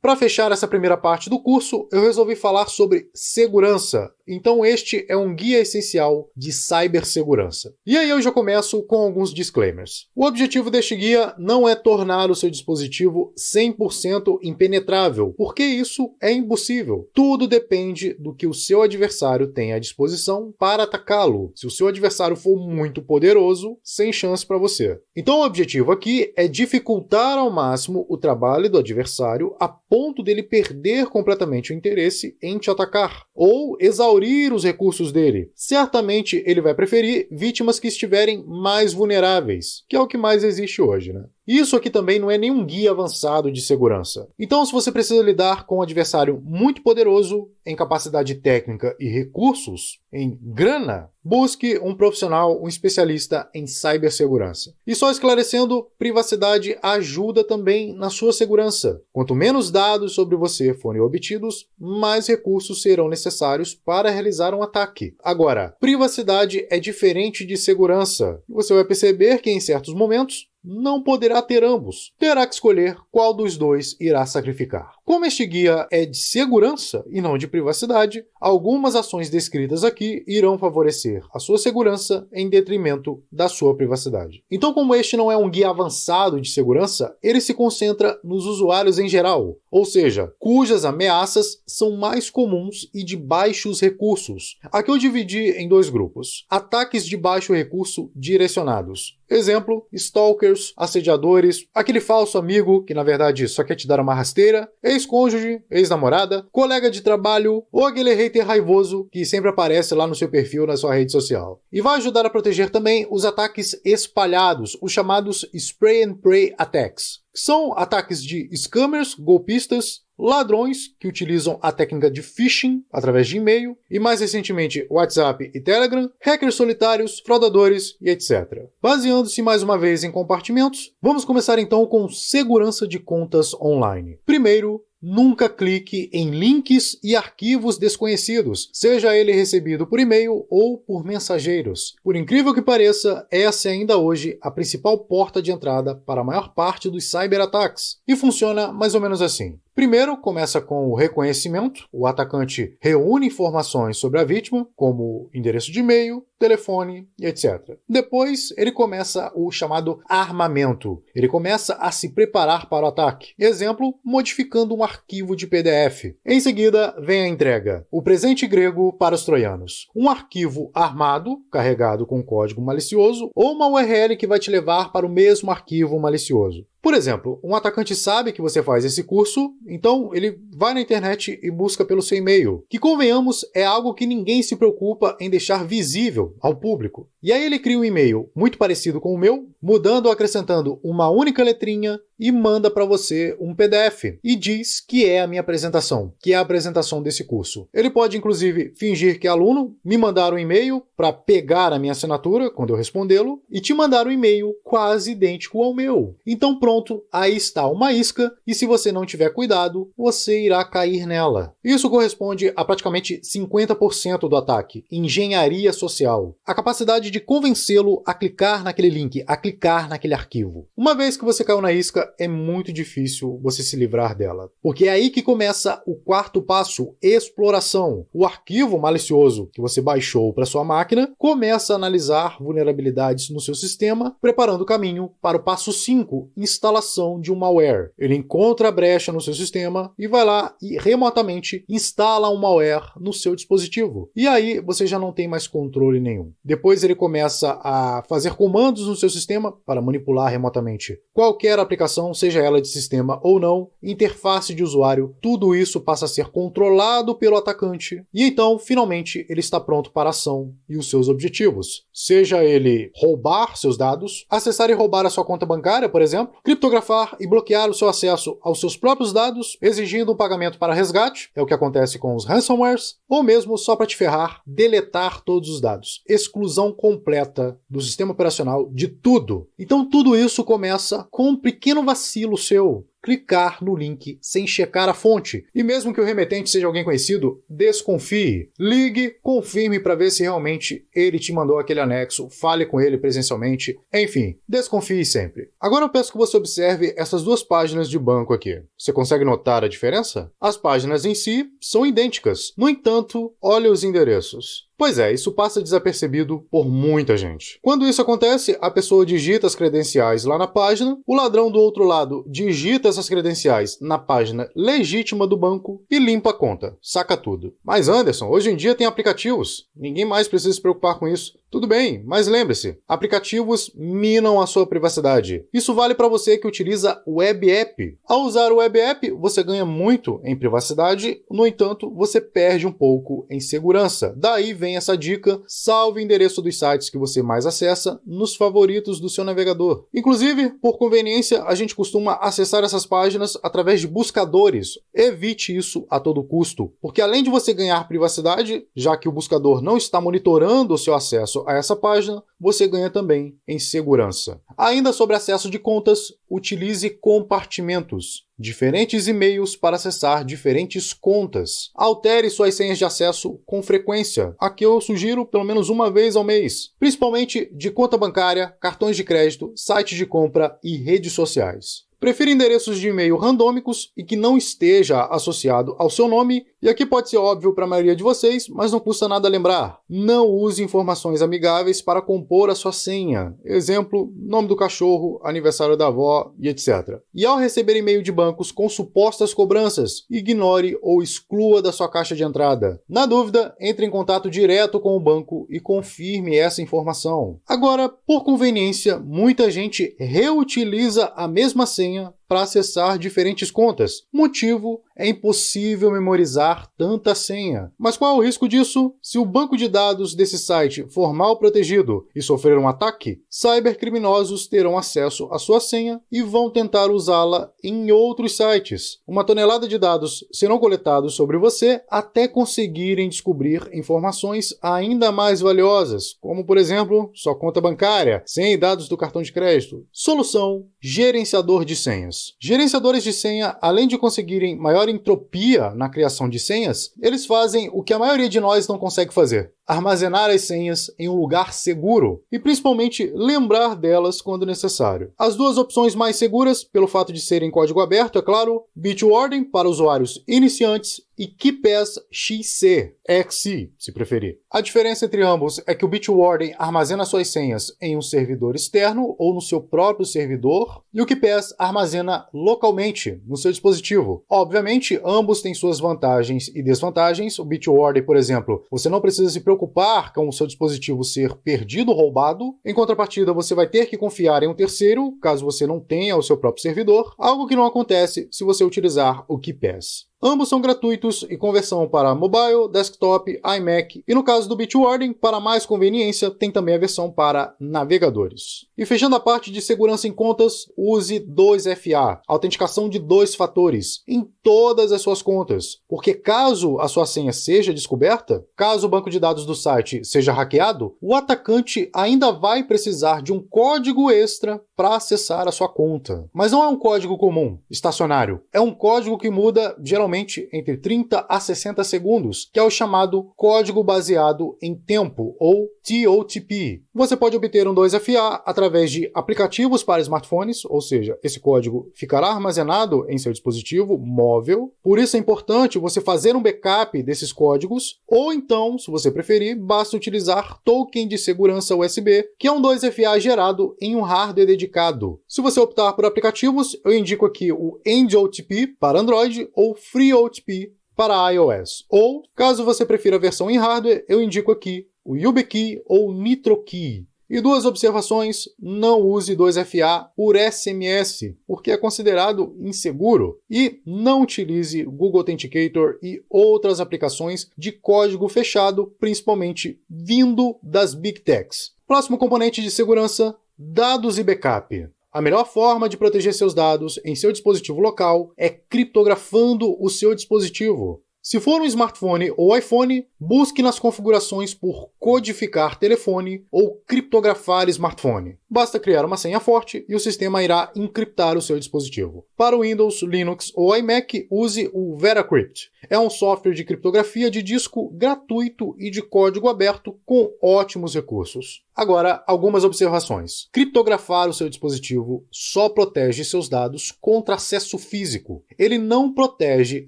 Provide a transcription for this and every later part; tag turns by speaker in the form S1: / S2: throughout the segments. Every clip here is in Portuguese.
S1: para fechar essa primeira parte do curso, eu resolvi falar sobre segurança. Então este é um guia essencial de cibersegurança. E aí eu já começo com alguns disclaimers. O objetivo deste guia não é tornar o seu dispositivo 100% impenetrável, porque isso é impossível. Tudo depende do que o seu adversário tem à disposição para atacá-lo. Se o seu adversário for muito poderoso, sem chance para você. Então o objetivo aqui é dificultar ao máximo o trabalho do adversário a ponto dele perder completamente o interesse em te atacar, ou exaurir os recursos dele. Certamente ele vai preferir vítimas que estiverem mais vulneráveis, que é o que mais existe hoje, né? Isso aqui também não é nenhum guia avançado de segurança. Então, se você precisa lidar com um adversário muito poderoso, em capacidade técnica e recursos, em grana, busque um profissional, um especialista em cibersegurança. E só esclarecendo, privacidade ajuda também na sua segurança. Quanto menos dados sobre você forem obtidos, mais recursos serão necessários para realizar um ataque. Agora, privacidade é diferente de segurança. Você vai perceber que em certos momentos, não poderá ter ambos. Terá que escolher qual dos dois irá sacrificar. Como este guia é de segurança e não de privacidade, algumas ações descritas aqui irão favorecer a sua segurança em detrimento da sua privacidade. Então, como este não é um guia avançado de segurança, ele se concentra nos usuários em geral, ou seja, cujas ameaças são mais comuns e de baixos recursos. Aqui eu dividi em dois grupos. Ataques de baixo recurso direcionados. Exemplo, stalkers, assediadores, aquele falso amigo que na verdade só quer te dar uma rasteira, ex-cônjuge, ex-namorada, colega de trabalho ou aquele hater raivoso que sempre aparece lá no seu perfil na sua rede social. E vai ajudar a proteger também os ataques espalhados, os chamados Spray and Pray Attacks. São ataques de scammers, golpistas, ladrões que utilizam a técnica de phishing através de e-mail e mais recentemente WhatsApp e Telegram, hackers solitários, fraudadores e etc. Baseando-se mais uma vez em compartimentos, vamos começar então com segurança de contas online. Primeiro, nunca clique em links e arquivos desconhecidos, seja ele recebido por e-mail ou por mensageiros. Por incrível que pareça, essa é ainda hoje a principal porta de entrada para a maior parte dos cyberataques. E funciona mais ou menos assim. Primeiro, começa com o reconhecimento. O atacante reúne informações sobre a vítima, como endereço de e-mail, telefone e etc. Depois, ele começa o chamado armamento. Ele começa a se preparar para o ataque. Exemplo, modificando um arquivo de PDF. Em seguida, vem a entrega. O presente grego para os troianos. Um arquivo armado, carregado com código malicioso, ou uma URL que vai te levar para o mesmo arquivo malicioso. Por exemplo, um atacante sabe que você faz esse curso, então ele vai na internet e busca pelo seu e-mail, que convenhamos é algo que ninguém se preocupa em deixar visível ao público. E aí ele cria um e-mail muito parecido com o meu, mudando ou acrescentando uma única letrinha e manda para você um PDF e diz que é a minha apresentação, que é a apresentação desse curso. Ele pode inclusive fingir que é aluno, me mandar um e-mail para pegar a minha assinatura quando eu respondê-lo e te mandar um e-mail quase idêntico ao meu. Então pronto, aí está uma isca e se você não tiver cuidado, você irá cair nela. Isso corresponde a praticamente 50% do ataque, engenharia social. A capacidade de convencê-lo a clicar naquele link, a clicar naquele arquivo. Uma vez que você caiu na isca, é muito difícil você se livrar dela. Porque é aí que começa o quarto passo, exploração. O arquivo malicioso que você baixou para sua máquina começa a analisar vulnerabilidades no seu sistema, preparando o caminho para o passo 5, instalação de um malware. Ele encontra a brecha no seu sistema e vai lá e remotamente instala um malware no seu dispositivo. E aí você já não tem mais controle nenhum. Depois ele começa a fazer comandos no seu sistema para manipular remotamente qualquer aplicação, seja ela de sistema ou não, interface de usuário, tudo isso passa a ser controlado pelo atacante e então, finalmente, ele está pronto para a ação e os seus objetivos. Seja ele roubar seus dados, acessar e roubar a sua conta bancária, por exemplo, criptografar e bloquear o seu acesso aos seus próprios dados, exigindo um pagamento para resgate, é o que acontece com os ransomwares, ou mesmo só para te ferrar, deletar todos os dados. Exclusão completa do sistema operacional de tudo. Então tudo isso começa com um pequeno vacilo seu. clicar no link sem checar a fonte. E mesmo que o remetente seja alguém conhecido, desconfie. Ligue, confirme para ver se realmente ele te mandou aquele anexo, fale com ele presencialmente, enfim, desconfie sempre. Agora eu peço que você observe essas duas páginas de banco aqui. Você consegue notar a diferença? As páginas em si são idênticas, no entanto, olha os endereços. Pois é, isso passa desapercebido por muita gente. Quando isso acontece, a pessoa digita as credenciais lá na página, o ladrão do outro lado digita essas credenciais na página legítima do banco e limpa a conta, saca tudo. Mas Anderson, hoje em dia tem aplicativos, ninguém mais precisa se preocupar com isso. Tudo bem, mas lembre-se, aplicativos minam a sua privacidade. Isso vale para você que utiliza Web App. Ao usar o Web App, você ganha muito em privacidade, no entanto, você perde um pouco em segurança. Daí vem essa dica, salve o endereço dos sites que você mais acessa nos favoritos do seu navegador. Inclusive, por conveniência, a gente costuma acessar essas páginas através de buscadores. Evite isso a todo custo, porque além de você ganhar privacidade, já que o buscador não está monitorando o seu acesso a essa página, você ganha também em segurança. Ainda sobre acesso de contas, utilize compartimentos. Diferentes e-mails para acessar diferentes contas. Altere suas senhas de acesso com frequência. Aqui eu sugiro pelo menos uma vez ao mês. Principalmente de conta bancária, cartões de crédito, sites de compra e redes sociais. Prefira endereços de e-mail randômicos e que não esteja associado ao seu nome, e aqui pode ser óbvio para a maioria de vocês, mas não custa nada lembrar. Não use informações amigáveis para compor a sua senha. Exemplo, nome do cachorro, aniversário da avó e etc. E ao receber e-mail de bancos com supostas cobranças, ignore ou exclua da sua caixa de entrada. Na dúvida, entre em contato direto com o banco e confirme essa informação. Agora, por conveniência, muita gente reutiliza a mesma senha para acessar diferentes contas. Motivo: é impossível memorizar tanta senha. Mas qual é o risco disso? Se o banco de dados desse site for mal protegido e sofrer um ataque, cybercriminosos terão acesso à sua senha e vão tentar usá-la em outros sites. Uma tonelada de dados serão coletados sobre você até conseguirem descobrir informações ainda mais valiosas, como por exemplo, sua conta bancária, senha e dados do cartão de crédito. Solução: gerenciador de senhas. Gerenciadores de senha, além de conseguirem maior entropia na criação de senhas, eles fazem o que a maioria de nós não consegue fazer: armazenar as senhas em um lugar seguro e principalmente lembrar delas quando necessário. As duas opções mais seguras, pelo fato de serem código aberto, é claro, Bitwarden para usuários iniciantes e KeePassXC, XC, se preferir. A diferença entre ambos é que o Bitwarden armazena suas senhas em um servidor externo ou no seu próprio servidor, e o KeePass armazena localmente no seu dispositivo. Obviamente, ambos têm suas vantagens e desvantagens. O Bitwarden, por exemplo, você não precisa se preocupar com o seu dispositivo ser perdido ou roubado. Em contrapartida, você vai ter que confiar em um terceiro, caso você não tenha o seu próprio servidor, algo que não acontece se você utilizar o KeePass. Ambos são gratuitos e com versão para mobile, desktop, iMac e no caso do Bitwarden, para mais conveniência, tem também a versão para navegadores. E fechando a parte de segurança em contas, use 2FA, autenticação de 2 fatores, em todas as suas contas, porque caso a sua senha seja descoberta, caso o banco de dados do site seja hackeado, o atacante ainda vai precisar de um código extra para acessar a sua conta. Mas não é um código comum, estacionário, é um código que muda geralmente entre 30 a 60 segundos, que é o chamado código baseado em tempo, ou TOTP. Você pode obter um 2FA através de aplicativos para smartphones, ou seja, esse código ficará armazenado em seu dispositivo móvel. Por isso é importante você fazer um backup desses códigos, ou então, se você preferir, basta utilizar token de segurança USB, que é um 2FA gerado em um hardware dedicado. Se você optar por aplicativos, eu indico aqui o AngelOTP para Android ou FreeOTP para iOS. Ou, caso você prefira a versão em hardware, eu indico aqui o YubiKey ou NitroKey. E duas observações: não use 2FA por SMS, porque é considerado inseguro. E não utilize Google Authenticator e outras aplicações de código fechado, principalmente vindo das Big Techs. Próximo componente de segurança: dados e backup. A melhor forma de proteger seus dados em seu dispositivo local é criptografando o seu dispositivo. Se for um smartphone ou iPhone, busque nas configurações por codificar telefone ou criptografar smartphone. Basta criar uma senha forte e o sistema irá encriptar o seu dispositivo. Para o Windows, Linux ou iMac, use o VeraCrypt. É um software de criptografia de disco gratuito e de código aberto com ótimos recursos. Agora, algumas observações. Criptografar o seu dispositivo só protege seus dados contra acesso físico. Ele não protege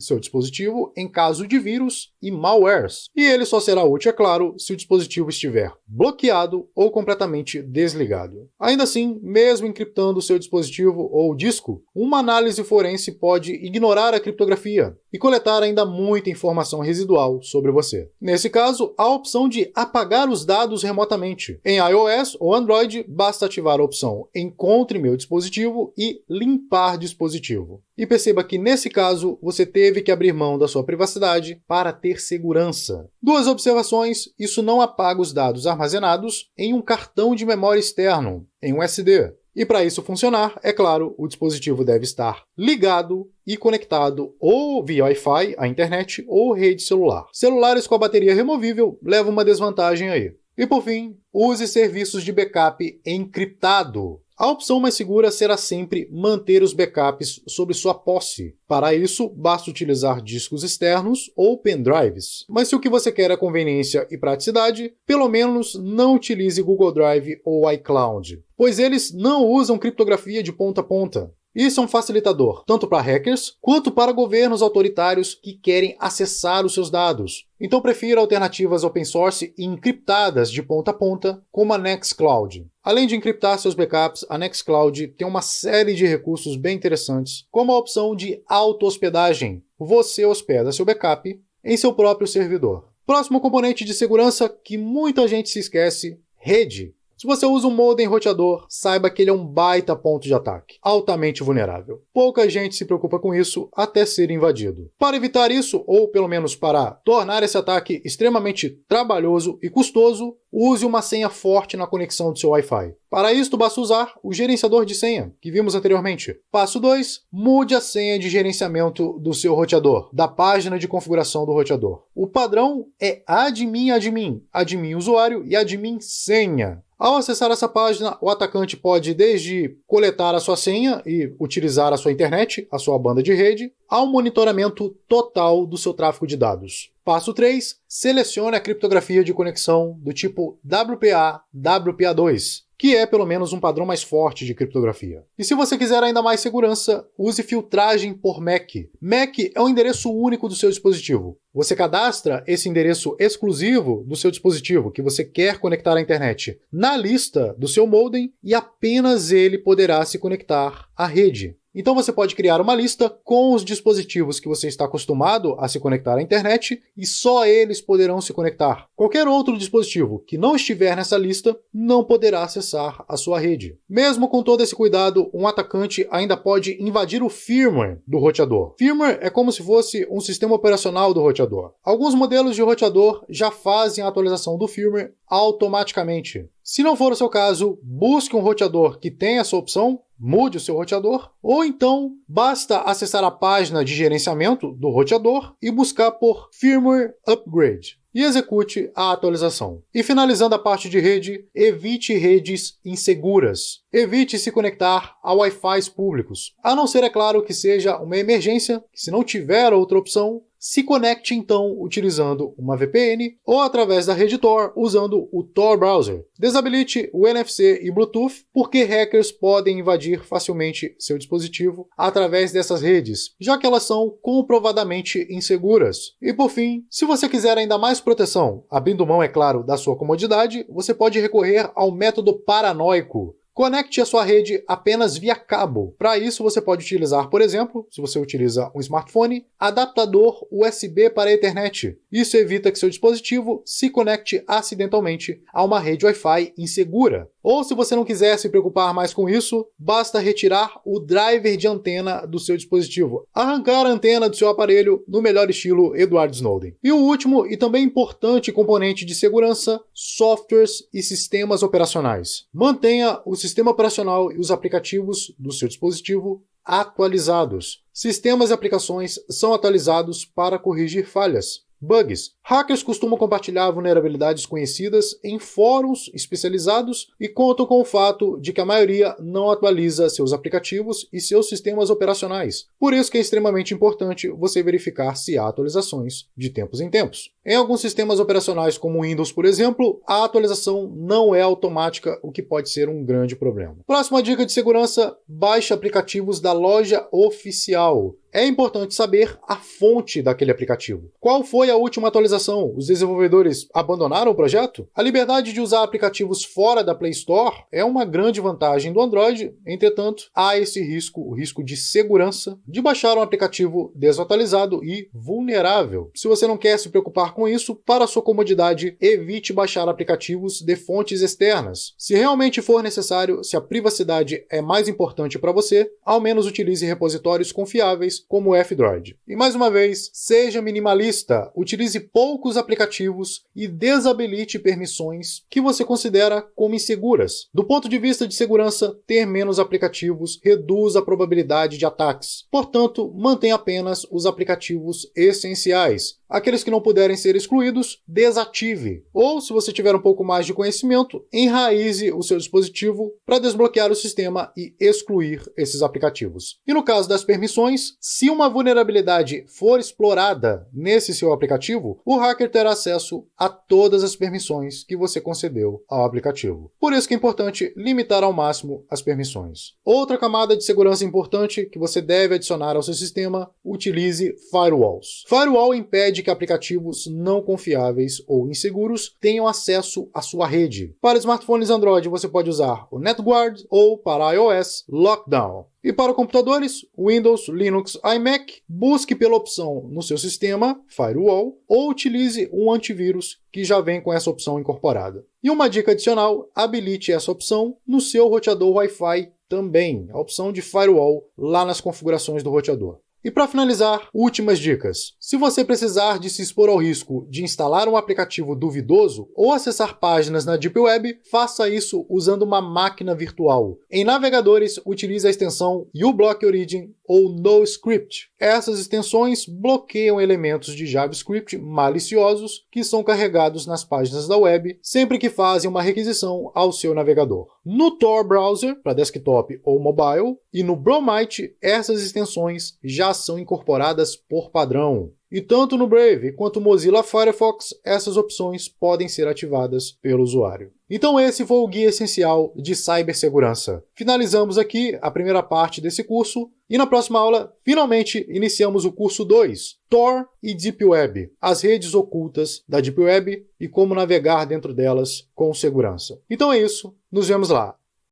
S1: seu dispositivo em caso de vírus e malwares. E ele só será útil, é claro, se o dispositivo estiver bloqueado ou completamente desligado. Ainda assim, mesmo encriptando seu dispositivo ou disco, uma análise forense pode ignorar a criptografia e coletar ainda muita informação residual sobre você. Nesse caso, há a opção de apagar os dados remotamente. Em iOS ou Android, basta ativar a opção Encontre meu dispositivo e Limpar dispositivo. E perceba que, nesse caso, você teve que abrir mão da sua privacidade para ter segurança. Duas observações: isso não apaga os dados armazenados em um cartão de memória externo, em um SD. E para isso funcionar, é claro, o dispositivo deve estar ligado e conectado ou via Wi-Fi à internet ou rede celular. Celulares com a bateria removível levam uma desvantagem aí. E por fim, use serviços de backup encriptado. A opção mais segura será sempre manter os backups sob sua posse. Para isso, basta utilizar discos externos ou pendrives. Mas se o que você quer é conveniência e praticidade, pelo menos não utilize Google Drive ou iCloud, pois eles não usam criptografia de ponta a ponta. Isso é um facilitador, tanto para hackers quanto para governos autoritários que querem acessar os seus dados. Então prefira alternativas open source e encriptadas de ponta a ponta, como a Nextcloud. Além de encriptar seus backups, a Nextcloud tem uma série de recursos bem interessantes, como a opção de auto-hospedagem. Você hospeda seu backup em seu próprio servidor. Próximo componente de segurança que muita gente se esquece: rede. Se você usa um modem roteador, saiba que ele é um baita ponto de ataque, altamente vulnerável. Pouca gente se preocupa com isso até ser invadido. Para evitar isso, ou pelo menos para tornar esse ataque extremamente trabalhoso e custoso, use uma senha forte na conexão do seu Wi-Fi. Para isso, basta usar o gerenciador de senha, que vimos anteriormente. Passo 2. Mude a senha de gerenciamento do seu roteador, da página de configuração do roteador. O padrão é admin, admin usuário e admin senha. Ao acessar essa página, o atacante pode desde coletar a sua senha e utilizar a sua internet, a sua banda de rede, ao monitoramento total do seu tráfego de dados. Passo 3. Selecione a criptografia de conexão do tipo WPA, WPA2, que é pelo menos um padrão mais forte de criptografia. E se você quiser ainda mais segurança, use filtragem por MAC. MAC é o endereço único do seu dispositivo. Você cadastra esse endereço exclusivo do seu dispositivo que você quer conectar à internet na lista do seu modem e apenas ele poderá se conectar à rede. Então você pode criar uma lista com os dispositivos que você está acostumado a se conectar à internet e só eles poderão se conectar. Qualquer outro dispositivo que não estiver nessa lista não poderá acessar a sua rede. Mesmo com todo esse cuidado, um atacante ainda pode invadir o firmware do roteador. Firmware é como se fosse um sistema operacional do roteador. Alguns modelos de roteador já fazem a atualização do firmware automaticamente. Se não for o seu caso, busque um roteador que tenha essa opção, mude o seu roteador, ou então basta acessar a página de gerenciamento do roteador e buscar por Firmware Upgrade e execute a atualização. E finalizando a parte de rede, evite redes inseguras. Evite se conectar a Wi-Fi públicos, a não ser, é claro, que seja uma emergência, que se não tiver outra opção, se conecte então utilizando uma VPN ou através da rede Tor usando o Tor Browser. Desabilite o NFC e Bluetooth porque hackers podem invadir facilmente seu dispositivo através dessas redes, já que elas são comprovadamente inseguras. E por fim, se você quiser ainda mais proteção, abrindo mão, é claro, da sua comodidade, você pode recorrer ao método paranoico. Conecte a sua rede apenas via cabo. Para isso, você pode utilizar, por exemplo, se você utiliza um smartphone, adaptador USB para a Ethernet. Isso evita que seu dispositivo se conecte acidentalmente a uma rede Wi-Fi insegura. Ou se você não quiser se preocupar mais com isso, basta retirar o driver de antena do seu dispositivo. Arrancar a antena do seu aparelho no melhor estilo Edward Snowden. E o último e também importante componente de segurança, softwares e sistemas operacionais. Mantenha o sistema operacional e os aplicativos do seu dispositivo atualizados. Sistemas e aplicações são atualizados para corrigir falhas, bugs. Hackers costumam compartilhar vulnerabilidades conhecidas em fóruns especializados e contam com o fato de que a maioria não atualiza seus aplicativos e seus sistemas operacionais. Por isso que é extremamente importante você verificar se há atualizações de tempos em tempos. Em alguns sistemas operacionais como o Windows, por exemplo, a atualização não é automática, o que pode ser um grande problema. Próxima dica de segurança: baixe aplicativos da loja oficial. É importante saber a fonte daquele aplicativo. Qual foi a última atualização? Os desenvolvedores abandonaram o projeto? A liberdade de usar aplicativos fora da Play Store é uma grande vantagem do Android, entretanto, há esse risco, o risco de segurança, de baixar um aplicativo desatualizado e vulnerável. Se você não quer se preocupar com isso, para sua comodidade, evite baixar aplicativos de fontes externas. Se realmente for necessário, se a privacidade é mais importante para você, ao menos utilize repositórios confiáveis como o F-Droid. E mais uma vez, seja minimalista, utilize poucos aplicativos e desabilite permissões que você considera como inseguras. Do ponto de vista de segurança, ter menos aplicativos reduz a probabilidade de ataques. Portanto, mantenha apenas os aplicativos essenciais. Aqueles que não puderem ser excluídos, desative. Ou, se você tiver um pouco mais de conhecimento, enraize o seu dispositivo para desbloquear o sistema e excluir esses aplicativos. E no caso das permissões, se uma vulnerabilidade for explorada nesse seu aplicativo, o hacker terá acesso a todas as permissões que você concedeu ao aplicativo. Por isso que é importante limitar ao máximo as permissões. Outra camada de segurança importante que você deve adicionar ao seu sistema: utilize firewalls. Firewall impede que aplicativos não confiáveis ou inseguros tenham acesso à sua rede. Para smartphones Android, você pode usar o NetGuard ou, para iOS, Lockdown. E para computadores, Windows, Linux, iMac, busque pela opção no seu sistema, Firewall, ou utilize um antivírus que já vem com essa opção incorporada. E uma dica adicional: habilite essa opção no seu roteador Wi-Fi também, a opção de Firewall lá nas configurações do roteador. E para finalizar, últimas dicas. Se você precisar de se expor ao risco de instalar um aplicativo duvidoso ou acessar páginas na Deep Web, faça isso usando uma máquina virtual. Em navegadores, utilize a extensão uBlock Origin ou NoScript. Essas extensões bloqueiam elementos de JavaScript maliciosos que são carregados nas páginas da web sempre que fazem uma requisição ao seu navegador. No Tor Browser, para desktop ou mobile, e no Bromite, essas extensões já são incorporadas por padrão. E tanto no Brave quanto no Mozilla Firefox, essas opções podem ser ativadas pelo usuário. Então esse foi o guia essencial de cibersegurança. Finalizamos aqui a primeira parte desse curso e na próxima aula, finalmente, iniciamos o curso 2, Tor e Deep Web, as redes ocultas da Deep Web e como navegar dentro delas com segurança. Então é isso, nos vemos lá.